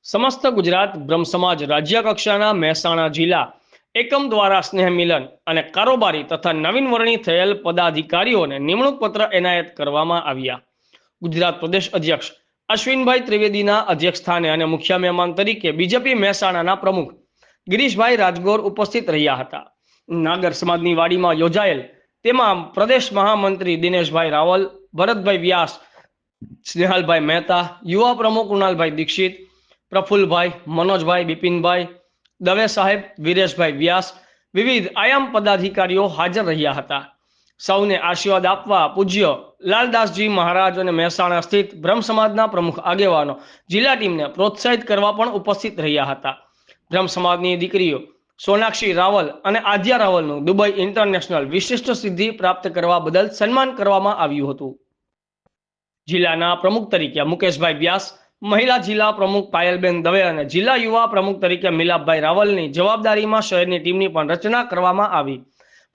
સમસ્ત ગુજરાત બ્રહ્મ સમાજ રાજ્ય કક્ષાના મહેસાણા જિલ્લા એકમ દ્વારા સ્નેહ મિલન અને કારોબારી તથા નવીન વરણી થયેલ પદાધિકારીઓને નિમણૂક પત્ર એનાયત કરવામાં આવ્યા. ગુજરાત પ્રદેશ અધ્યક્ષ અશ્વિનભાઈ ત્રિવેદીના અધ્યક્ષસ્થાને અને મુખ્ય મહેમાન તરીકે બીજેપી મહેસાણાના પ્રમુખ ગિરીશભાઈ રાજગોર ઉપસ્થિત રહ્યા હતા. નાગર સમાજની વાડીમાં યોજાયેલ તેમાં પ્રદેશ મહામંત્રી દિનેશભાઈ રાવલ, ભરતભાઈ વ્યાસ, સ્નેહલભાઈ મહેતા, યુવા પ્રમુખ કૃણાલભાઈ દીક્ષિત, પ્રફુલભાઈ, મનોજભાઈ, બિપિનભાઈ દવે સાહેબ, વીરેશભાઈ વ્યાસ, વિવિધ આયામ પદાધિકારીઓ હાજર રહ્યા હતા. સૌને આશીર્વાદ આપવા પૂજ્ય લાલદાસજી મહારાજ અને મહેસાણા સ્થિત બ્રહ્મ સમાજના પ્રમુખ આગેવાનો જિલ્લા ટીમને પ્રોત્સાહિત કરવા પણ ઉપસ્થિત રહ્યા હતા. બ્રહ્મ સમાજની દીકરીઓ સોનાક્ષી રાવલ અને આદ્યા રાવલનું દુબઈ ઇન્ટરનેશનલ વિશિષ્ટ સિદ્ધિ પ્રાપ્ત કરવા બદલ સન્માન કરવામાં આવ્યું હતું. જિલ્લાના પ્રમુખ તરીકે મુકેશભાઈ વ્યાસ, મહિલા જિલ્લા પ્રમુખ પાયલબેન દવે અને જિલ્લા યુવા પ્રમુખ તરીકે મિલાપભાઈ રાવલની જવાબદારીમાં શહેરની ટીમની પણ રચના કરવામાં આવી.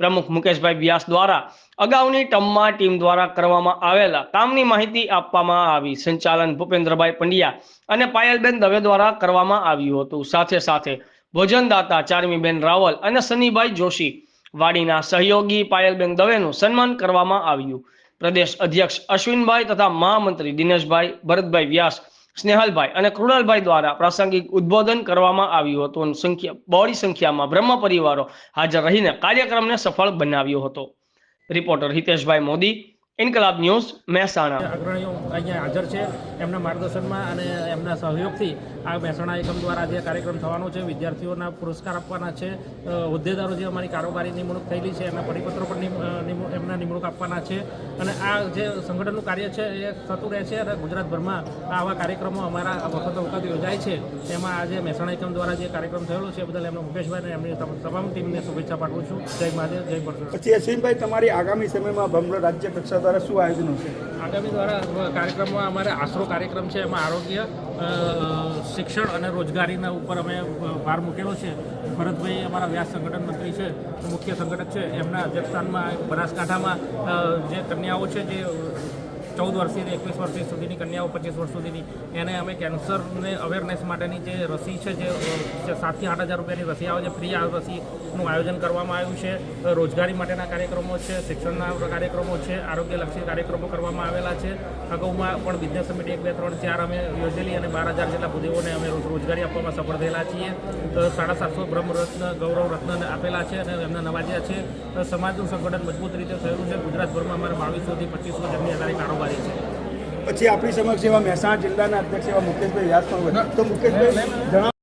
પ્રમુખ મુકેશભાઈ વ્યાસ દ્વારા અગાઉની ટર્મમાં ટીમ દ્વારા કરવામાં આવેલા કામની માહિતી આપવામાં આવી. સંચાલન ભૂપેન્દ્રભાઈ પંડ્યા અને પાયલબેન દવે દ્વારા કરવામાં આવ્યું હતું. સાથે સાથે ભોજનદાતા ચારમીબેન રાવલ અને સનીભાઈ જોશી વાડીના સહયોગી પાયલબેન દવેનું સન્માન કરવામાં આવ્યું. પ્રદેશ અધ્યક્ષ અશ્વિનભાઈ તથા મહામંત્રી દિનેશભાઈ, ભરતભાઈ વ્યાસ, સ્નેહલભાઈ અને કૃણાલભાઈ દ્વારા પ્રાસંગિક ઉદ્બોધન કરવામાં આવ્યું હતું. બહોળી સંખ્યામાં બ્રહ્મ પરિવારો હાજર રહીને કાર્યક્રમને સફળ બનાવ્યો હતો. રિપોર્ટર હિતેશભાઈ મોદી, ઇન્કલાબ ન્યૂઝ, મહેસાણા. અગ્રણીઓ અહીંયા હાજર છે. એમના માર્ગદર્શનમાં અને એમના સહયોગથી આ મહેસાણા એકમ દ્વારા જે કાર્યક્રમ થવાનો છે, વિદ્યાર્થીઓના પુરસ્કાર આપવાના છે, હોદ્દેદારો જે અમારી કારોબારી નિમણૂક થયેલી છે એના પરિપત્રો પણ એમના નિમણૂક આપવાના છે. અને આ જે સંગઠનનું કાર્ય છે એ થતું રહે છે અને ગુજરાતભરમાં આવા કાર્યક્રમો અમારા વખત યોજાય છે. એમાં આજે મહેસાણા એકમ દ્વારા જે કાર્યક્રમ થયેલો છે એ બદલ એમનો મુકેશભાઈ અને એમની તમામ ટીમને શુભેચ્છા પાઠવું છું. જય મહાદેવ, જય પરશુરામ. પછી અશ્વિનભાઈ, તમારી આગામી સમયમાં બ્રહ્મ રાજ્ય કક્ષા દ્વારા શું આયોજનો છે? આગામી દ્વારા કાર્યક્રમમાં અમારે આશરો કાર્યક્રમ છે. એમાં આરોગ્ય, શિક્ષણ અને રોજગારીના ઉપર અમે ભાર મૂકેલો છે. ભરતભાઈ અમારા વ્યાસ સંગઠન મંત્રી છે, મુખ્ય સંગઠક છે. એમના અધ્યક્ષસ્થાનમાં બનાસકાંઠામાં જે કન્યાઓ છે, જે 14 વર્ષથી 21 વર્ષ સુધીની કન્યાઓ, 25 વર્ષ સુધીની, એને અમે કેન્સરને અવેરનેસ માટેની જે રસી છે, જે 7,000 થી 8,000 રૂપિયાની રસી આવે છે, ફ્રી આ રસીનું આયોજન કરવામાં આવ્યું છે. રોજગારી માટેના કાર્યક્રમો છે, શિક્ષણના કાર્યક્રમો છે, આરોગ્યલક્ષી કાર્યક્રમો કરવામાં આવેલા છે. અગાઉમાં પણ બિઝનેસ સમિટ 1, 2, 3, 4 અમે યોજેલી અને 12,000 જેટલા ભૂદેવોને અમે રોજગારી આપવામાં સફળ થયેલા છીએ. 750 બ્રહ્મરત્ન, ગૌરવ રત્ન આપેલા છે અને એમને નવાજ્યા છે. સમાજનું સંગઠન મજબૂત રીતે થયેલું છે. ગુજરાતભરમાં અમારે 2200 થી 2500 જેટલી અમારી કારોબારી. પછી આપણી સમક્ષ એવા મહેસાણા જિલ્લાના અધ્યક્ષ એવા મુકેશભાઈ વ્યાસ પણ હોય. તો મુકેશભાઈ જણાવો.